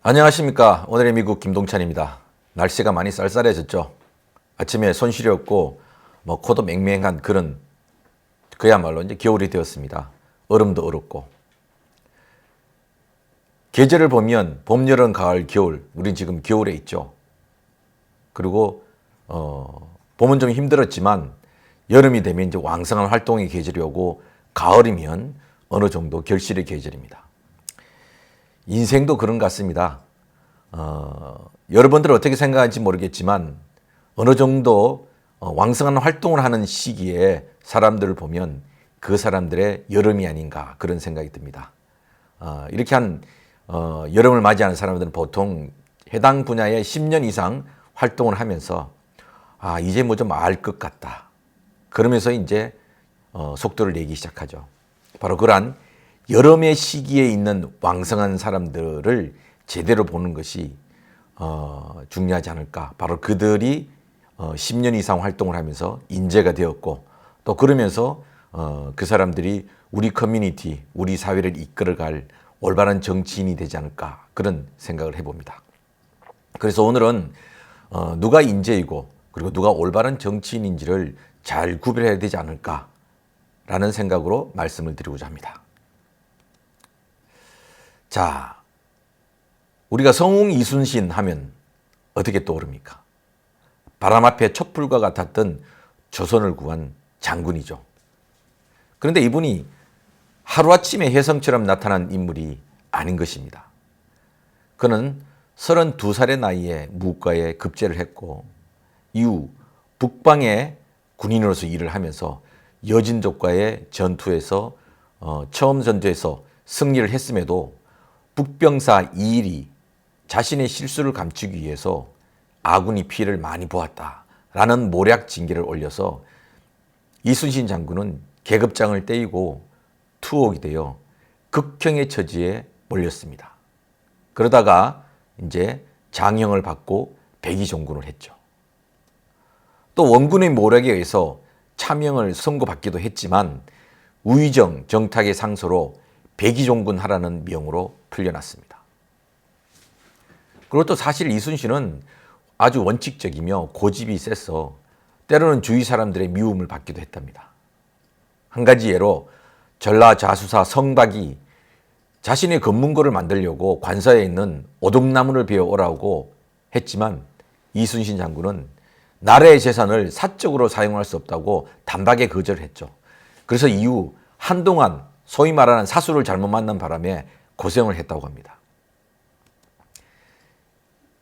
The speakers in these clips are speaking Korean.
안녕하십니까. 오늘의 미국 김동찬입니다. 날씨가 많이 쌀쌀해졌죠. 아침에 손 시렸고 코도 맹맹한 그야말로 이제 겨울이 되었습니다. 얼음도 얼었고. 계절을 보면 봄, 여름, 가을, 겨울. 우린 지금 겨울에 있죠. 그리고 봄은 좀 힘들었지만 여름이 되면 이제 왕성한 활동의 계절이 오고 가을이면 어느 정도 결실의 계절입니다. 인생도 그런 것 같습니다. 여러분들 어떻게 생각하는지 모르겠지만 어느 정도 왕성한 활동을 하는 시기에 사람들을 보면 그 사람들의 여름이 아닌가 그런 생각이 듭니다. 이렇게 여름을 맞이하는 사람들은 보통 해당 분야에 10년 이상 활동을 하면서 이제 뭐 좀 알 것 같다. 그러면서 이제 속도를 내기 시작하죠. 바로 그러한 여름의 시기에 있는 왕성한 사람들을 제대로 보는 것이 중요하지 않을까. 바로 그들이 10년 이상 활동을 하면서 인재가 되었고 또 그러면서 그 사람들이 우리 커뮤니티, 우리 사회를 이끌어갈 올바른 정치인이 되지 않을까 그런 생각을 해봅니다. 그래서 오늘은 누가 인재이고 그리고 누가 올바른 정치인인지를 잘 구별해야 되지 않을까라는 생각으로 말씀을 드리고자 합니다. 자, 우리가 성웅 이순신 하면 어떻게 떠오릅니까? 바람 앞에 촛불과 같았던 조선을 구한 장군이죠. 그런데 이분이 하루아침에 혜성처럼 나타난 인물이 아닌 것입니다. 그는 32살의 나이에 무과에 급제를 했고 이후 북방의 군인으로서 일을 하면서 여진족과의 전투에서 처음 전투에서 승리를 했음에도 북병사 이일이 자신의 실수를 감추기 위해서 아군이 피해를 많이 보았다라는 모략 징계를 올려서 이순신 장군은 계급장을 떼이고 투옥이 되어 극형의 처지에 몰렸습니다. 그러다가 이제 장형을 받고 백의종군을 했죠. 또 원군의 모략에 의해서 차명을 선고받기도 했지만 우의정 정탁의 상소로 백의종군 하라는 명으로 풀려났습니다. 그리고 또 사실 이순신은 아주 원칙적이며 고집이 세서 때로는 주위 사람들의 미움을 받기도 했답니다. 한 가지 예로 전라자수사 성박이 자신의 검문고를 만들려고 관서에 있는 오동나무를 베어오라고 했지만 이순신 장군은 나라의 재산을 사적으로 사용할 수 없다고 단박에 거절했죠. 그래서 이후 한동안 소위 말하는 사수를 잘못 만난 바람에 고생을 했다고 합니다.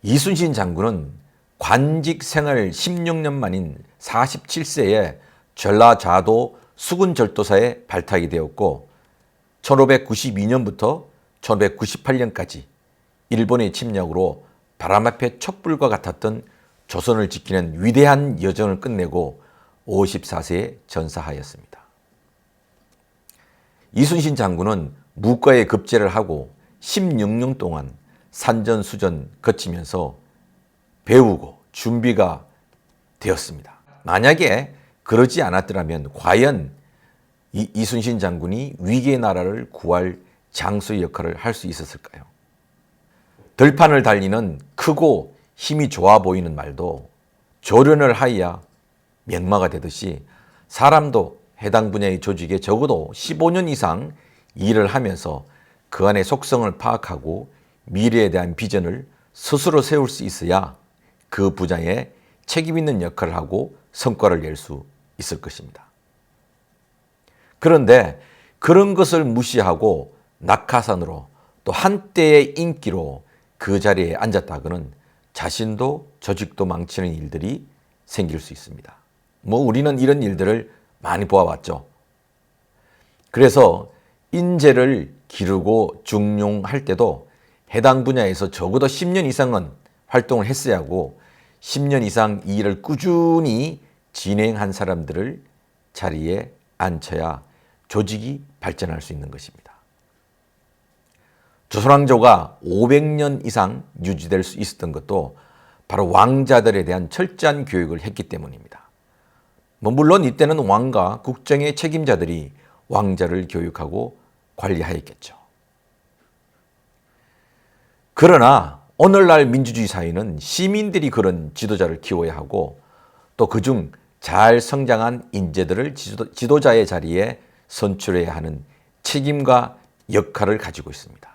이순신 장군은 관직 생활 16년 만인 47세에 전라자도 수군절도사에 발탁이 되었고 1592년부터 1598년까지 일본의 침략으로 바람 앞에 촛불과 같았던 조선을 지키는 위대한 여정을 끝내고 54세에 전사하였습니다. 이순신 장군은 무과에 급제를 하고 16년 동안 산전수전 거치면서 배우고 준비가 되었습니다. 만약에 그러지 않았더라면 과연 이순신 장군이 위기의 나라를 구할 장수의 역할을 할 수 있었을까요? 들판을 달리는 크고 힘이 좋아 보이는 말도 조련을 하여야 명마가 되듯이 사람도 해당 분야의 조직에 적어도 15년 이상 일을 하면서 그 안의 속성을 파악하고 미래에 대한 비전을 스스로 세울 수 있어야 그 분야에 책임 있는 역할을 하고 성과를 낼 수 있을 것입니다. 그런데 그런 것을 무시하고 낙하산으로 또 한때의 인기로 그 자리에 앉았다가는 자신도 조직도 망치는 일들이 생길 수 있습니다. 우리는 이런 일들을 많이 보아왔죠. 그래서 인재를 기르고 중용할 때도 해당 분야에서 적어도 10년 이상은 활동을 했어야 하고 10년 이상 이 일을 꾸준히 진행한 사람들을 자리에 앉혀야 조직이 발전할 수 있는 것입니다. 조선왕조가 500년 이상 유지될 수 있었던 것도 바로 왕자들에 대한 철저한 교육을 했기 때문입니다. 물론 이때는 왕과 국정의 책임자들이 왕자를 교육하고 관리하였겠죠. 그러나 오늘날 민주주의 사회는 시민들이 그런 지도자를 키워야 하고 또 그중 잘 성장한 인재들을 지도자의 자리에 선출해야 하는 책임과 역할을 가지고 있습니다.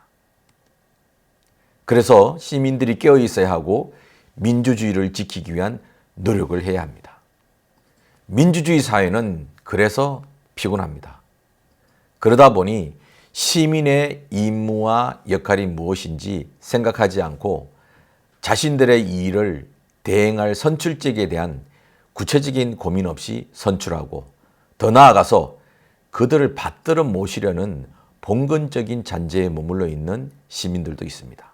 그래서 시민들이 깨어 있어야 하고 민주주의를 지키기 위한 노력을 해야 합니다. 민주주의 사회는 그래서 피곤합니다. 그러다 보니 시민의 임무와 역할이 무엇인지 생각하지 않고 자신들의 일을 대행할 선출직에 대한 구체적인 고민 없이 선출하고 더 나아가서 그들을 받들어 모시려는 봉건적인 잔재에 머물러 있는 시민들도 있습니다.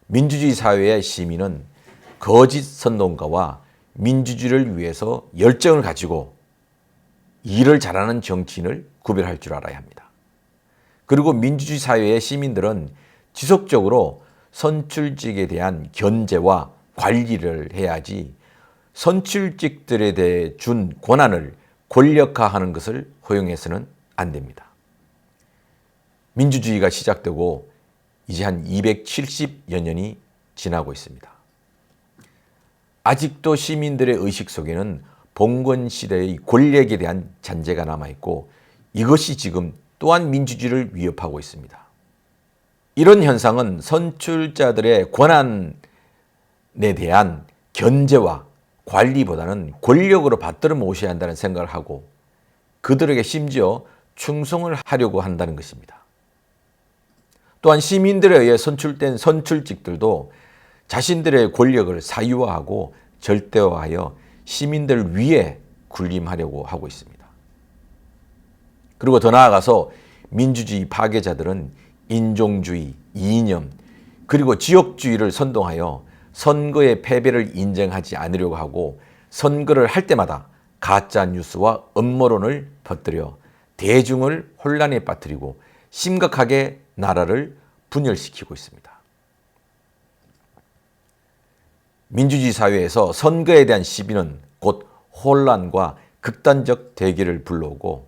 민주주의 사회의 시민은 거짓 선동가와 민주주의를 위해서 열정을 가지고 일을 잘하는 정치인을 구별할 줄 알아야 합니다. 그리고 민주주의 사회의 시민들은 지속적으로 선출직에 대한 견제와 관리를 해야지 선출직들에 대해 준 권한을 권력화하는 것을 허용해서는 안 됩니다. 민주주의가 시작되고 이제 한 270여 년이 지나고 있습니다. 아직도 시민들의 의식 속에는 봉건 시대의 권력에 대한 잔재가 남아있고 이것이 지금 또한 민주주의를 위협하고 있습니다. 이런 현상은 선출자들의 권한에 대한 견제와 관리보다는 권력으로 받들어 모셔야 한다는 생각을 하고 그들에게 심지어 충성을 하려고 한다는 것입니다. 또한 시민들에 의해 선출된 선출직들도 자신들의 권력을 사유화하고 절대화하여 시민들 위에 군림하려고 하고 있습니다. 그리고 더 나아가서 민주주의 파괴자들은 인종주의, 이념, 그리고 지역주의를 선동하여 선거의 패배를 인정하지 않으려고 하고 선거를 할 때마다 가짜 뉴스와 음모론을 퍼뜨려 대중을 혼란에 빠뜨리고 심각하게 나라를 분열시키고 있습니다. 민주주의 사회에서 선거에 대한 시비는 곧 혼란과 극단적 대결을 불러오고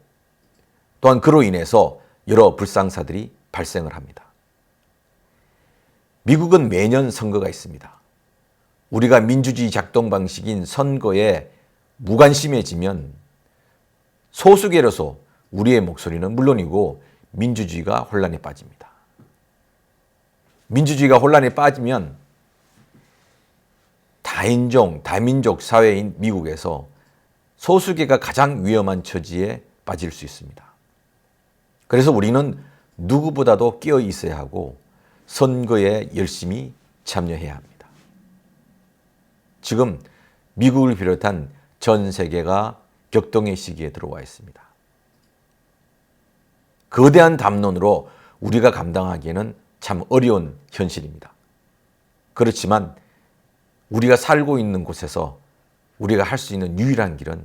또한 그로 인해서 여러 불상사들이 발생을 합니다. 미국은 매년 선거가 있습니다. 우리가 민주주의 작동 방식인 선거에 무관심해지면 소수계로서 우리의 목소리는 물론이고 민주주의가 혼란에 빠집니다. 민주주의가 혼란에 빠지면 다인종, 다민족 사회인 미국에서 소수계가 가장 위험한 처지에 빠질 수 있습니다. 그래서 우리는 누구보다도 깨어 있어야 하고 선거에 열심히 참여해야 합니다. 지금 미국을 비롯한 전 세계가 격동의 시기에 들어와 있습니다. 거대한 담론으로 우리가 감당하기에는 참 어려운 현실입니다. 그렇지만 우리가 살고 있는 곳에서 우리가 할 수 있는 유일한 길은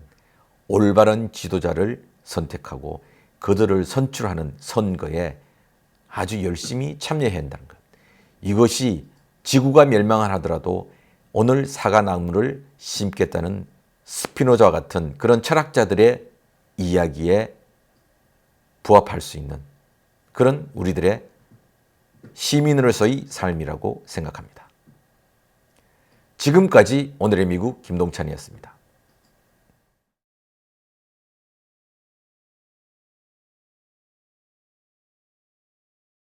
올바른 지도자를 선택하고 그들을 선출하는 선거에 아주 열심히 참여해야 한다는 것. 이것이 지구가 멸망을 하더라도 오늘 사과나무를 심겠다는 스피노자와 같은 그런 철학자들의 이야기에 부합할 수 있는 그런 우리들의 시민으로서의 삶이라고 생각합니다. 지금까지 오늘의 미국 김동찬이었습니다.